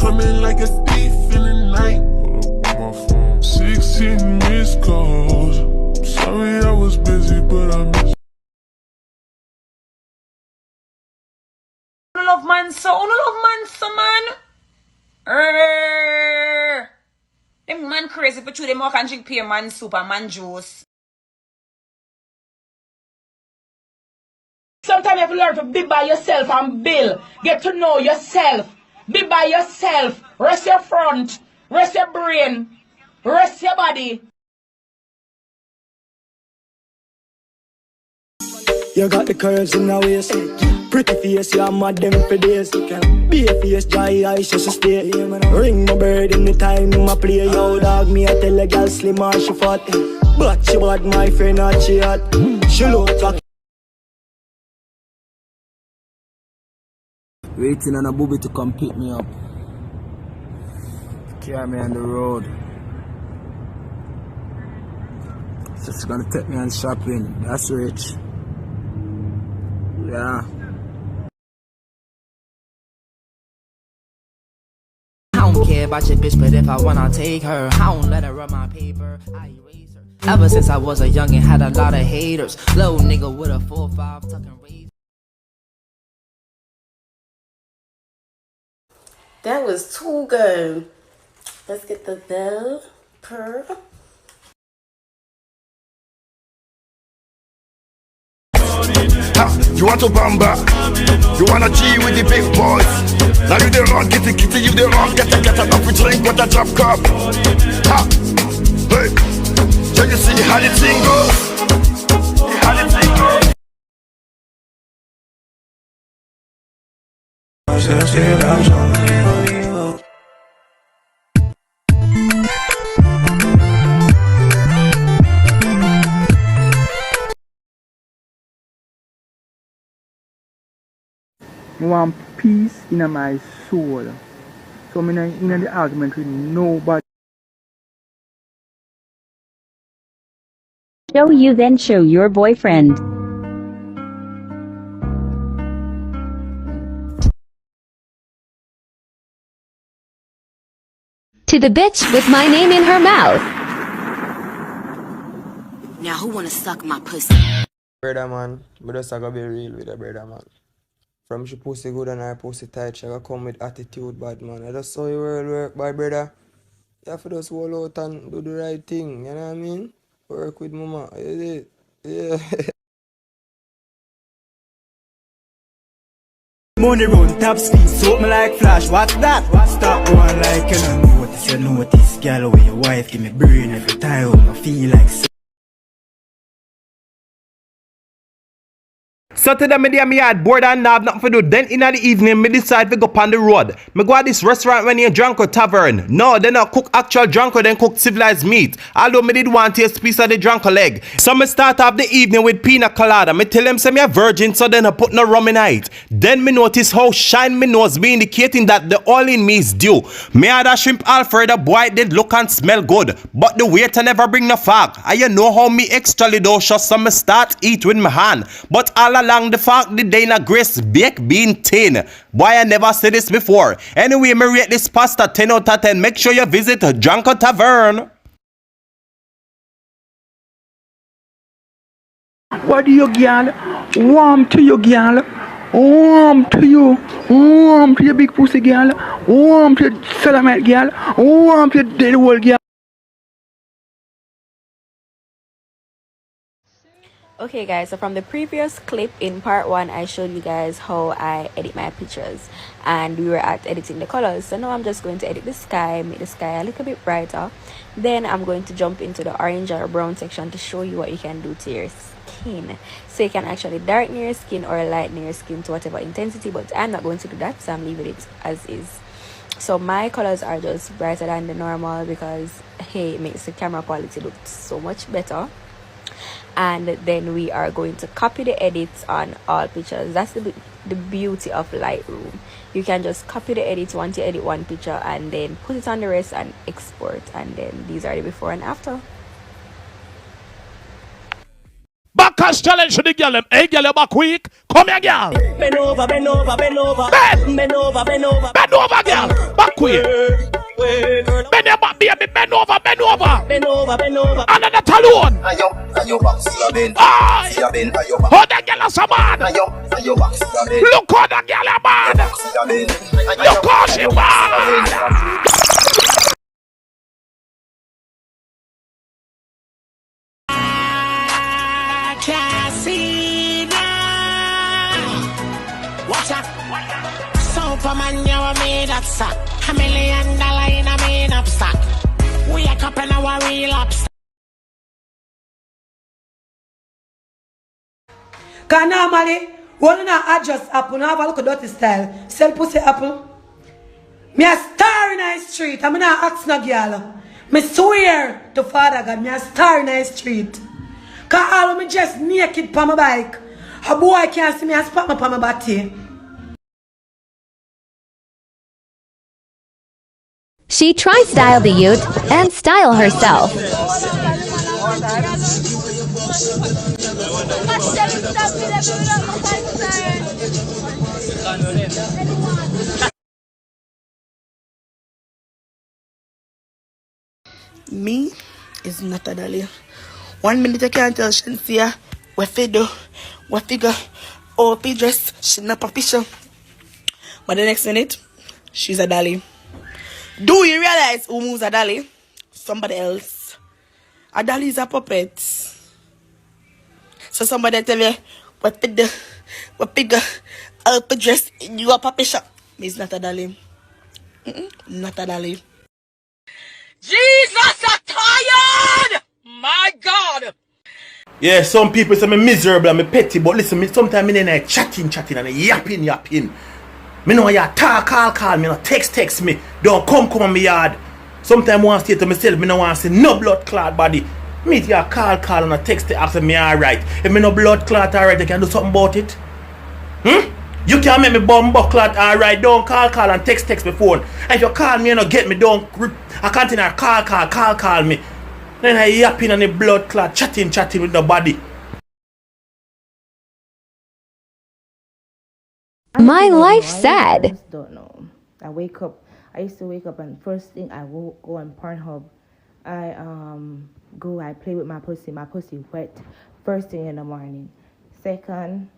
coming like a thief in the night. Hold up on my phone. 16 missed calls. Sorry I was busy, but I missed. Love man, so love man, so man. Them man crazy for two. Them all can drink pear man soup and man juice. Sometimes you have to learn to be by yourself and build. Get to know yourself. Be by yourself. Rest your front. Rest your brain. Rest your body. You got the courage in the waist. Pretty face, you're mad them for days. Be a face, dry eyes, just stay. Ring my bird in the time my play. Yo dog, me I tell a girl slim and she fat. But she bad, my friend, not she hot. She look like waiting on a booby to come pick me up. Carry me on the road. Just gonna take me on shopping. That's rich. Yeah. I don't care about your bitch, but if I wanna take her, I don't let her run my paper. I erase her. Ever since I was a youngin', had a lot of haters. Little nigga with a 4-5 tucking razor. That was too good. Let's get the bell per. You want to bamba? You wanna G with the big boys? Now you the wrong, get the kitty, you the wrong, get a up, we drink, what a drop cup. Ha! Hey! So you see how the thing goes? How the thing goes? I want peace in my soul. So I'm in the argument with nobody. Show you then show your boyfriend. To the bitch with my name in her mouth. Now who wanna suck my pussy? Brother man, but just gotta be real with a brother man. From she pussy good and her pussy tight, she gotta come with attitude bad man. I just saw your world work, by brother. You have to just hold out and do the right thing, you know what I mean? Work with mama, yeah. Money run top speed, soak me like flash, what's that? Stop going like you don't notice, you notice. Girl, when your wife give me brain every time, I feel like so. So today me had bored and have nothing to do. Then in the evening, me decide to go on the road. Me go to this restaurant when you Dranko Tavern. No, they not cook actual Dranko, then cook civilized meat. Although me did want to taste a piece of the Dranko leg. So me start off the evening with pina colada. Me tell them say me a virgin, so then I put no rum in it. Then me notice how shine me nose be indicating that the oil in me is due. Me had a shrimp Alfredo, boy did look and smell good. But the waiter never bring no fog. And you know how me extra lidocious, so me start eat with my hand. But all along the fact the Dana Grace baked bean tin. Boy, I never said this before. Anyway, me rate this pasta 10 out of 10. Make sure you visit Dranko Tavern. What do you girl? Warm to you girl. Warm to you. Warm to your big pussy girl. Warm to your salamite girl. Warm to your dead old girl. Okay guys, so from the previous clip in part 1, I showed you guys how I edit my pictures and we were at editing the colors. So now I'm just going to edit the sky, make the sky a little bit brighter. Then I'm going to jump into the orange or brown section to show you what you can do to your skin. So you can actually darken your skin or lighten your skin to whatever intensity, but I'm not going to do that, so I'm leaving it as is. So my colors are just brighter than the normal because hey, it makes the camera quality look so much better. And then we are going to copy the edits on all pictures. That's the beauty of Lightroom. You can just copy the edits once you edit one picture and then put it on the rest and export, and then these are the before and after. Back a Just challenge the girl them. Hey, girl, you back weak. Come here, girl. Bend over, bend over, bend over. Bend over, bend over. Bend over, girl. Back weak. Bend your back, baby. Bend over, bend over. Bend over, bend over. Under the talon. Ayo back, see your bend. Ah. See your bend, ayo back. How that girl is so bad. Ayo back, see your bend. Look how that girl is bad. See your bend. Look how she bad. Watch out. Superman, you a made up sack. $1 million in a main up sack. We a cup and our real upsack. Cause normally, when you not adjust apple, now have a look at dirty style. Sell pussy apple. Me a star in the street. I'm not ask no girl. Me swear to Father God, me a star in the street. Cause all of me just naked on my bike. A boy can't see me and spot me on my body. She tries style the youth and style herself. Me is not a dolly. 1 minute I can't tell Shansia what they do, what figure, or if dress, she not a picture. But the next minute, she's a dolly. Do you realize who moves a dolly? Somebody else. A dolly is a puppet. So somebody tell you what they do, what figure, or if dress, you a puppet shop. Me is not a dolly. Not a dolly. Jesus, I'm tired! My God! Yeah, some people say me miserable and me petty, but listen, me sometimes me like chatting and yapping. Me know you call me, no text me. Don't come on me yard. Sometimes I want to stay to myself, me no want to see no blood clot body. Me you call and a text after me alright. If me no blood clot alright, I can do something about it. You can't make me bomb clot alright. Don't call and text me phone. And if you call me and you get me, don't I can't in a call me. Then I yapping on the blood clot, chatting with nobody. My life sad. I just don't know. I used to wake up and first thing I will go on Pornhub. I play with my pussy wet first thing in the morning. Second,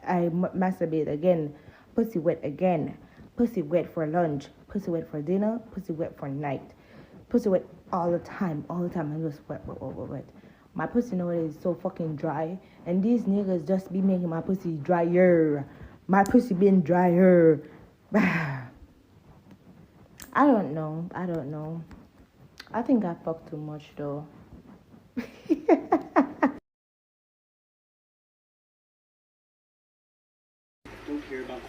I masturbate again, pussy wet again, pussy wet for lunch, pussy wet for dinner, pussy wet for night, pussy wet all the time, I'm just wet. My pussy nowadays is so fucking dry, and these niggas just be making my pussy drier. My pussy been drier. I don't know. I think I fucked too much though.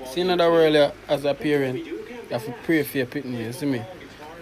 See another world as a parent, you have to pray for your pitney, you see me?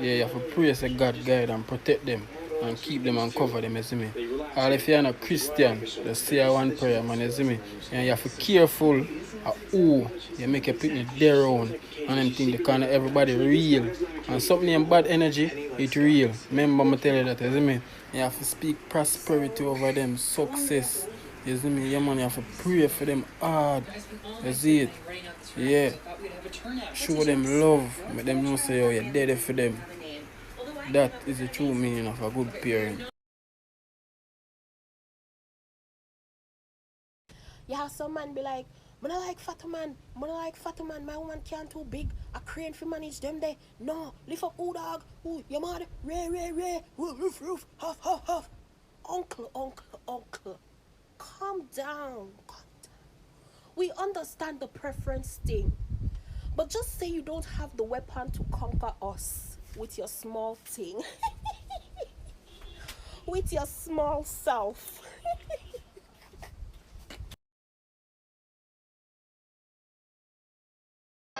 Yeah, you have to pray so God guide and protect them and keep them and cover them, you see me? Or if you're not a Christian, just say one prayer, man, you see me? And you have to be careful of who you make your pitney their own and them things because everybody real. And something in bad energy, it's real. Remember me tell you that, you see me? You have to speak prosperity over them, success. You see me? Yeah, man, you have to pray for them hard. You see it? Yeah. Show them love. Make them know say, oh, you're dead for them. That is the true meaning of a good parent. You have some man be like, I don't like fat man, my woman can't too big, a crane for manage them there. No, lift up who dog, who, your mother, ray, roof, huff. Uncle. Calm down. We understand the preference thing. But just say you don't have the weapon to conquer us with your small thing. With your small self.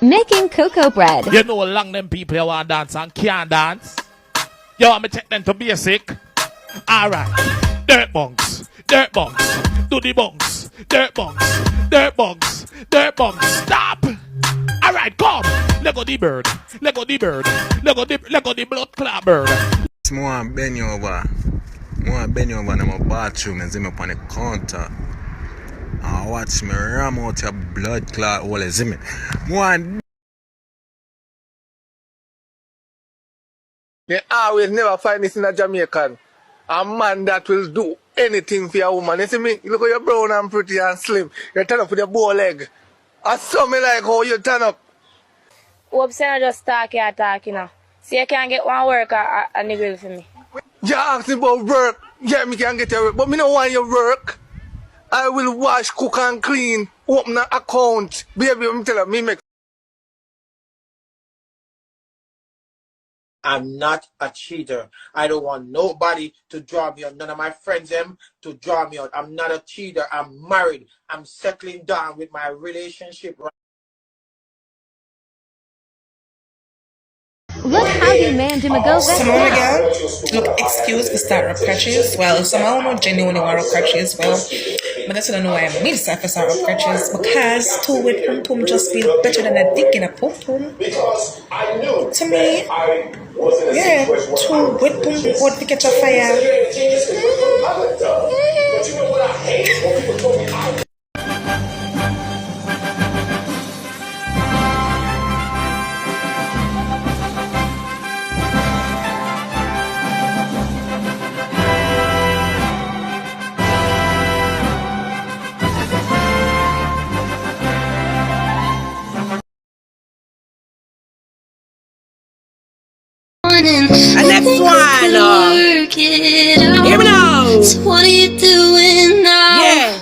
Making cocoa bread. You know long them people you want to dance and can't dance. You want me to take them to basic? Alright. Dirt bunks. Do the bunks. Dirt bunks. Stop. Alright, come. Let go the bird. Let go the blood clot bird. Small bend you over. I bend over in my bathroom and see me on the counter. I watch me ram out your blood clot hole, see me. They always never find this in a Jamaican. A man that will do anything for a woman. You see me? Look how you're brown and pretty and slim. You turn up with your bow leg. I saw me like how you turn up. Hope say I just talk you know. See you can get one work a nigga for me. You ask me about work. Yeah, me can get your work. But me don't want your work. I will wash, cook and clean. Open an account. Baby, I'm telling you, me make. I'm not a cheater. I don't want nobody to draw me out. None of my friends them to draw me out. I'm not a cheater. I'm married. I'm settling down with my relationship. Look how you manned him a go Someone again, look, excuse me, start up crutches. Well, someone don't genuinely want up crutches. Well, but that's don't know why I'm start up crutches because two with pum pum just feel better than a dick in a pum pum. To me, yeah, two with pum would to catch a fire. And next one, hear me now. So what are you doing now? Yeah.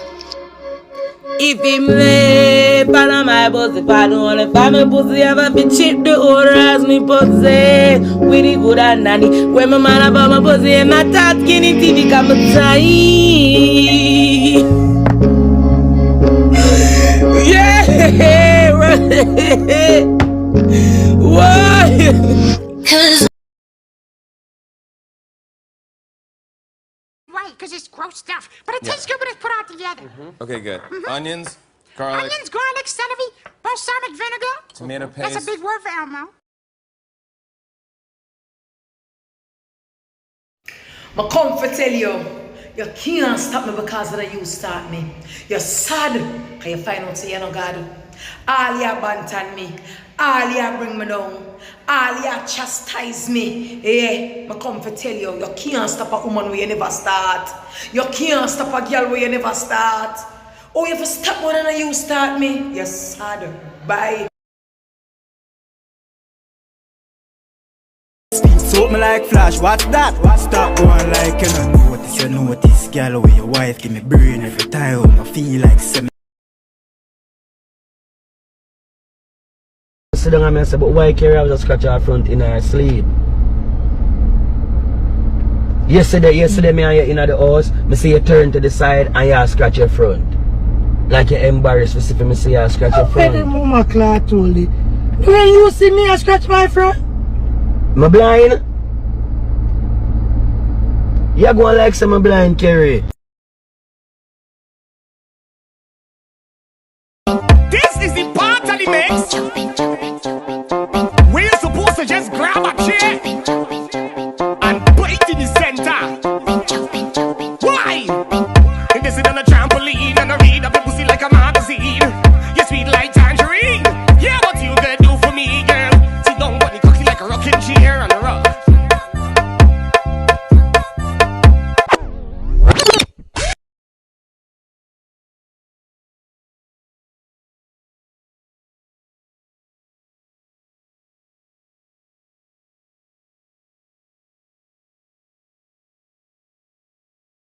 If him lay pan my pussy, pan only if my pussy ever be cheap, the order as me pussy. With the good and nanny. When my man about my pussy, and my tat skinny TV come tight. Yeah. Why? Cause right, because it's gross stuff. But it tastes good when it's put all together. Okay, good. Onions, garlic, Onions, garlic, celery, balsamic vinegar. tomato That's paste. a big word for Elmo. I come for tell you, you can't stop me because of the you start me. You're sad because you find out you no God. All you abandon me. All you bring me down. All you chastise me. Yeah, I come for tell you, you can't stop a woman where you never start. You can't stop a girl where you never start. Oh, you have to stop more than you start me. You're sad. Bye. Soap me like flash, what's that? Stop going like you know what this girl with your wife give me brain every time. I feel like seven. Sit down and I say, but why carry out a scratch her front in her sleep? Yesterday me and you in the house, me see you turn to the side and you scratch your front. Like you're embarrassed to see me see you scratch your front. How mama clock told you? When you see me I scratch my front? Me blind? You going like some blind, Kerry. This is the part of the mix